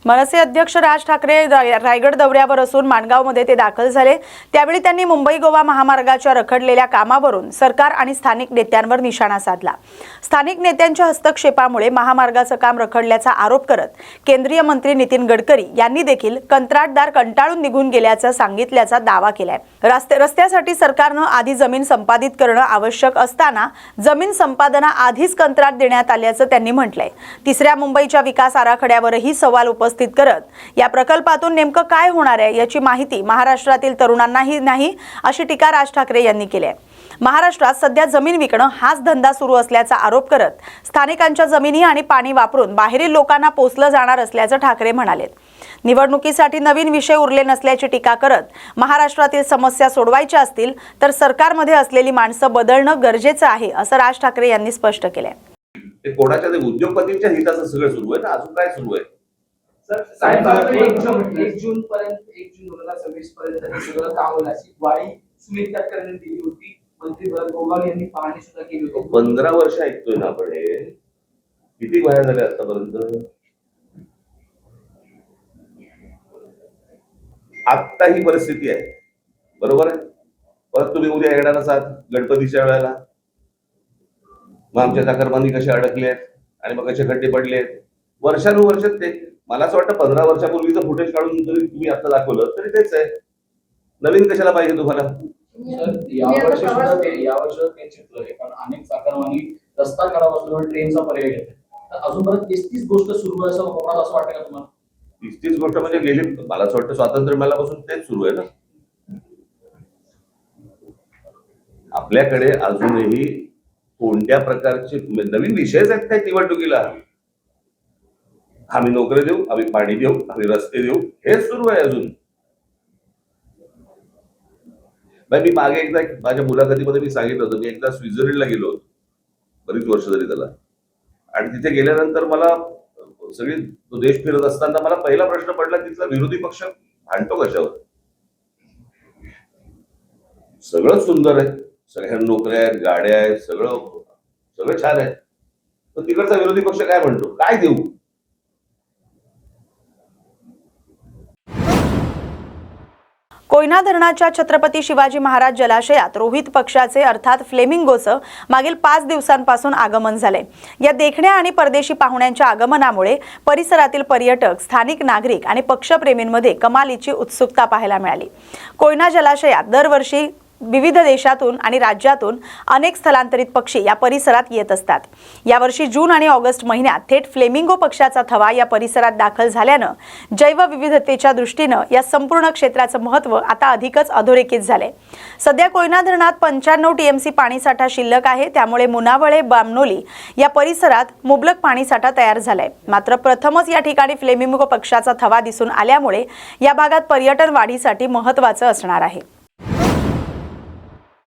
मनसे अध्यक्ष राज ठाकरे रायगड दौऱ्यावर असून माणगावमध्ये ते दाखल झाले। त्यावेळी त्यांनी मुंबई गोवा महामार्गाच्या रखडलेल्या कामावरून सरकार आणि स्थानिक नेत्यांवर निशाणा साधला। स्थानिक नेत्यांच्या हस्तक्षेपामुळे महामार्गाचं काम रखडल्याचा आरोप करत केंद्रीय मंत्री नितीन गडकरी यांनी देखील कंत्राटदार कंटाळून निघून गेल्याचं सांगितल्याचा दावा केलाय। रस्त्यासाठी सरकारनं आधी जमीन संपादित करणं आवश्यक असताना जमीन संपादनाआधीच कंत्राट देण्यात आल्याचं त्यांनी म्हटलंय। तिसऱ्या मुंबईच्या विकास आराखड्यावरही सवाल उपस्थित करत या प्रकल्पातून नेमकं काय होणार आहे याची माहिती महाराष्ट्रातील तरुणांनाही नाही अशी टीका राज ठाकरे यांनी केली आहे। महाराष्ट्रात सध्या जमीन विकणं हाच धंदा सुरू असल्याचा आरोप करत स्थानिकांच्या जमिनी आणि पाणी वापरून बाहेरील लोकांना पोचलं जाणार असल्याचं ठाकरे म्हणाले। निवडणुकीसाठी नवीन विषय उरले नसल्याची टीका करत महाराष्ट्रातील समस्या सोडवायच्या असतील तर सरकारमध्ये असलेली माणसं बदलणं गरजेचं आहे असं राज ठाकरे यांनी स्पष्ट केलंय। ते कोणाच्या ते उद्योगपतींच्या हिताचं सगळं सुरू आहे ना, अजून काय सुरू आहे? सर साहेब 1 जून पर्यंत 1 जून 2026 पर्यंत हे सगळं काम होईल अशी ग्वाही सुनील तटकरेंनी दिली होती। मंत्री भरत गोगावले यांनी पाहणी सुद्धा केली होती। 15 वर्ष ऐकतोय ना आपण, हे किती वाया झाले आतापर्यंत? आता ही परिस्थिती आहे, बरोबर आहे। परत तुम्ही उद्या येणार असाल गणपतीच्या वेळेला, मग आमच्या चाकरमानी कसे अडकले आहेत आणि मग कसे खड्डे पडले आहेत वर्षानुवर्ष। ते मला असं वाटतं 15 वर्षापूर्वीचं फुटेज काढून जरी तुम्ही आता दाखवलं तरी तेच आहे, नवीन कशाला पाहिजे तुम्हाला? यावर्षी ते चित्र आहे, कारण अनेक चाकरमानी रस्ता खराब असल्यामुळे ट्रेनचा पर्याय घेतात। तर अजूनपर्यंत 30 गोष्ट सुरू आहे असं कोणाला असं वाटतं का तुम्हाला? 30 गोष्ट म्हणजे गेली, मला असं वाटतं स्वातंत्र्य मिळाल्यापासून तेच सुरू आहे ना। आपल्याकडे अजूनही कोणत्या प्रकारचे नवीन विषयच आहेत काय निवडणुकीला? आम्ही नोकरी देऊ, आम्ही पाणी देऊ, आम्ही रस्ते देऊ, हेच सुरू आहे अजून। मी मागे एकदा माझ्या मुलाखतीमध्ये मी सांगितलं होतं, मी एकदा स्वित्झर्लंडला गेलो होतो, बरीच वर्ष झाली त्याला, आणि तिथे गेल्यानंतर मला सगळी तो देश फिरत असताना मला पहिला प्रश्न पडला, तिथला विरोधी पक्ष भांडतो कशावर? सगळं सुंदर आहे, सगळ्या नोकऱ्या आहेत, गाड्या आहेत, सगळं छान आहे, पण तिकडचा विरोधी पक्ष काय म्हणतो, काय देऊ? कोयना धरणाच्या छत्रपती शिवाजी महाराज जलाशयात रोहित पक्षाचे अर्थात फ्लेमिंगोचं मागील 5 दिवसांपासून आगमन झाले। या देखण्या आणि परदेशी पाहुण्यांच्या आगमनामुळे परिसरातील पर्यटक, स्थानिक नागरिक आणि पक्षप्रेमींमध्ये कमालीची उत्सुकता पाहायला मिळाली। कोयना जलाशयात दरवर्षी विविध देशातून आणि राज्यातून अनेक स्थलांतरित पक्षी या परिसरात येत असतात। यावर्षी जून आणि ऑगस्ट महिन्यात थेट फ्लेमिंगो पक्षाचा थवा या परिसरात दाखल झाल्यानं जैवविविधतेच्या दृष्टीनं या संपूर्ण क्षेत्राचं महत्त्व आता अधिकच अधोरेखित झाले। सध्या कोयना धरणात 95 टीएमसी पाणीसाठा शिल्लक आहे, त्यामुळे मुनावळे, बामनोली या परिसरात मुबलक पाणीसाठा तयार झालाय। मात्र प्रथमच या ठिकाणी फ्लेमिंगो पक्षाचा थवा दिसून आल्यामुळे या भागात पर्यटन वाढीसाठी महत्त्वाचं असणार आहे।